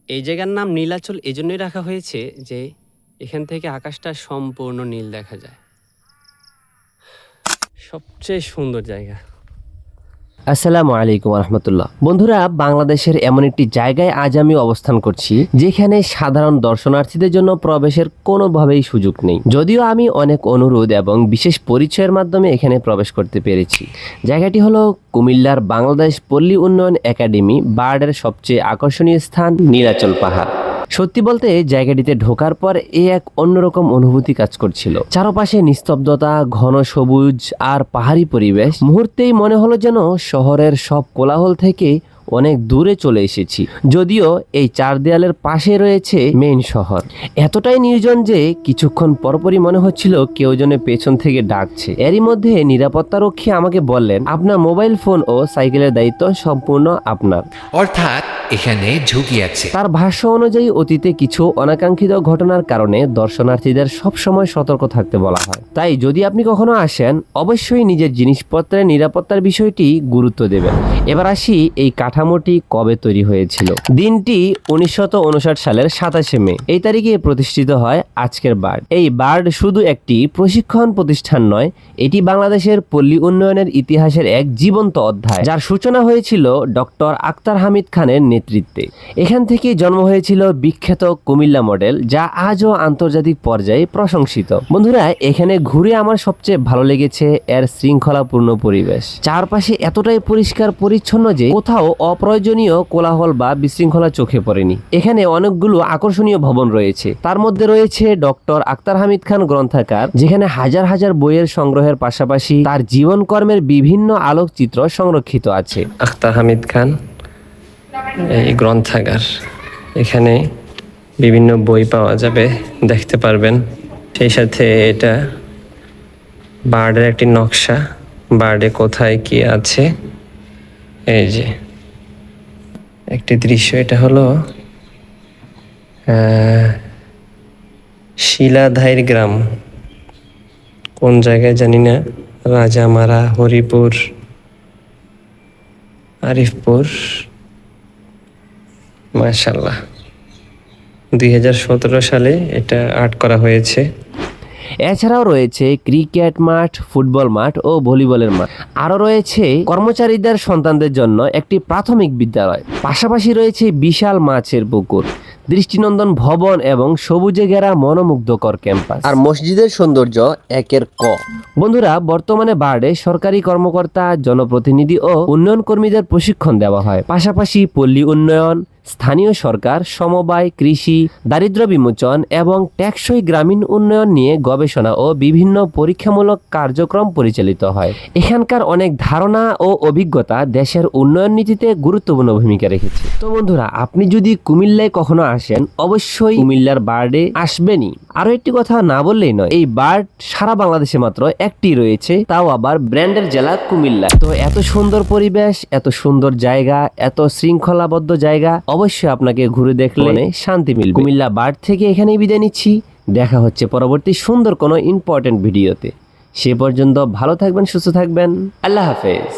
এই জায়গার নাম নীলাচল এজন্যই রাখা হয়েছে যে এখান থেকে আকাশটা সম্পূর্ণ নীল দেখা যায়। সবচেয়ে সুন্দর জায়গা। আসসালামু আলাইকুম রহমতুল্লাহ। বন্ধুরা, বাংলাদেশের এমন একটি জায়গায় আজ আমি অবস্থান করছি যেখানে সাধারণ দর্শনার্থীদের জন্য প্রবেশের কোনোভাবেই সুযোগ নেই। যদিও আমি অনেক অনুরোধ এবং বিশেষ পরিচয়ের মাধ্যমে এখানে প্রবেশ করতে পেরেছি। জায়গাটি হলো কুমিল্লার বাংলাদেশ পল্লী উন্নয়ন একাডেমি বার্ডের সবচেয়ে আকর্ষণীয় স্থান নীলাচল পাহাড়। সত্যি বলতে জায়গাটিতে ঢোকার পর এক অন্যরকম অনুভূতি কাজ করছিল। চারপাশে নিস্তব্ধতা, ঘন সবুজ আর পাহাড়ি পরিবেশ। মুহূর্তেই মনে হলো যেন শহরের সব কোলাহল থেকে অনেক দূরে চলে এসেছি। যদিও এই চার দেয়ালের পাশে রয়েছে মেইন শহর। এতটাই নির্জন যে কিছুক্ষণ পরপরই মনে হচ্ছিল কেউ যেন পেছন থেকে ডাকছে। এরই মধ্যে নিরাপত্তারক্ষী আমাকে বললেন, আপনার মোবাইল ফোন ও সাইকেলের দায়িত্ব সম্পূর্ণ আপনার। অর্থাৎ এখানে ঝুঁকি আছে। তার ভাষ্য অনুযায়ী অতীতে কিছু অনাকাঙ্ক্ষিত ঘটনার কারণে দর্শনার্থীদের সবসময় সতর্ক থাকতে বলা হয়। তাই যদি আপনি কখনো আসেন, অবশ্যই নিজের জিনিসপত্রের নিরাপত্তার বিষয়টি গুরুত্ব দেবেন। এবার আসি এই কাঠামোটি কবে তৈরি হয়েছিল। দিনটি 1959 সালের 27শে মে। এই তারিখে প্রতিষ্ঠিত হয় আজকের বার্ড। এই বার্ড শুধু একটি প্রশিক্ষণ প্রতিষ্ঠান নয়, এটি বাংলাদেশের পল্লী উন্নয়নের ইতিহাসের এক জীবন্ত অধ্যায়, যার সূচনা হয়েছিল ডক্টর আক্তার হামিদ খানের নেতৃত্বে। এখান থেকে জন্ম হয়েছিল বিখ্যাত কুমিল্লা মডেল, যা আজও আন্তর্জাতিক পর্যায়ে প্রশংসিত। বন্ধুরা, এখানে ঘুরে আমার সবচেয়ে ভালো লেগেছে এর শৃঙ্খলাপূর্ণ পরিবেশ। চারপাশে এতটাই পরিষ্কার পরিচ্ছন্ন যে কোথাও অপ্রয়োজনীয় কোলাহল বা বিশৃঙ্খলা চোখে পড়েনি। এখানে অনেকগুলো আকর্ষণীয় ভবন রয়েছে। তার মধ্যে রয়েছে ডক্টর আক্তার হামিদ খান গ্রন্থাগার, যেখানে হাজার হাজার বইয়ের সংগ্রহের পাশাপাশি তার জীবনকর্মের বিভিন্ন আলোকচিত্র সংরক্ষিত আছে। আখতার হামিদ খান এই গ্রন্থাগার, এখানে বিভিন্ন বই পাওয়া যাবে, দেখতে পারবেন। সেই সাথে এটা বার্ডের একটি নকশা, বার্ডে কোথায় কি আছে এই যে একটি দৃশ্য। এটা হলো শিলাধাইর গ্রাম, কোন জায়গায় জানি না, রাজামারা, হরিপুর, আরিফপুর। মাশাআল্লাহ, 2017 সালে এটা আর্ট করা হয়েছে। এছাড়াও রয়েছে ক্রিকেট মাঠ, ফুটবল মাঠ ও ভলিবলের মাঠ। আরও রয়েছে কর্মচারীদের সন্তানদের জন্য একটি প্রাথমিক বিদ্যালয়। পাশাপাশি রয়েছে বিশাল মাছের পুকুর, দৃষ্টিনন্দন ভবন এবং সবুজে ঘেরা মনোমুগ্ধকর ক্যাম্পাস। আর মসজিদের সৌন্দর্য একের ক। বন্ধুরা, বর্তমানে বার্ডে সরকারি কর্মকর্তা, জনপ্রতিনিধি ও উন্নয়ন কর্মীদের প্রশিক্ষণ দেওয়া হয়। পাশাপাশি পল্লী উন্নয়ন, স্থানীয় সরকার, সমবায়, কৃষি, দারিদ্র বিমোচন এবং টেকসই গ্রামীণ উন্নয়ন নিয়ে গবেষণা ও বিভিন্ন পরীক্ষামূলক কার্যক্রম পরিচালিত হয়। এখানকার অনেক ধারণা ও অভিজ্ঞতা দেশের উন্নয়ন নীতিতে গুরুত্বপূর্ণ ভূমিকা রেখেছে। তো বন্ধুরা, আপনি যদি কুমিল্লায় কখনো আসেন, অবশ্যই কুমিল্লার বার্ডে আসবেনই। আরো একটি কথা না বললেই নয়, এই বার্ড সারা বাংলাদেশে মাত্র একটি রয়েছে, তাও আবার ব্র্যান্ডের জেলা কুমিল্লা। তো এত সুন্দর পরিবেশ, এত সুন্দর জায়গা, এত শৃঙ্খলাবদ্ধ জায়গা, অবশ্যই আপনাকে ঘুরে দেখলে শান্তি মিলবে। কুমিল্লা বার্ড থেকে এখানেই বিদায় নিচ্ছি। দেখা হচ্ছে পরবর্তী সুন্দর কোনো ইম্পর্টেন্ট ভিডিওতে। সে পর্যন্ত ভালো থাকবেন, সুস্থ থাকবেন। আল্লাহ হাফেজ।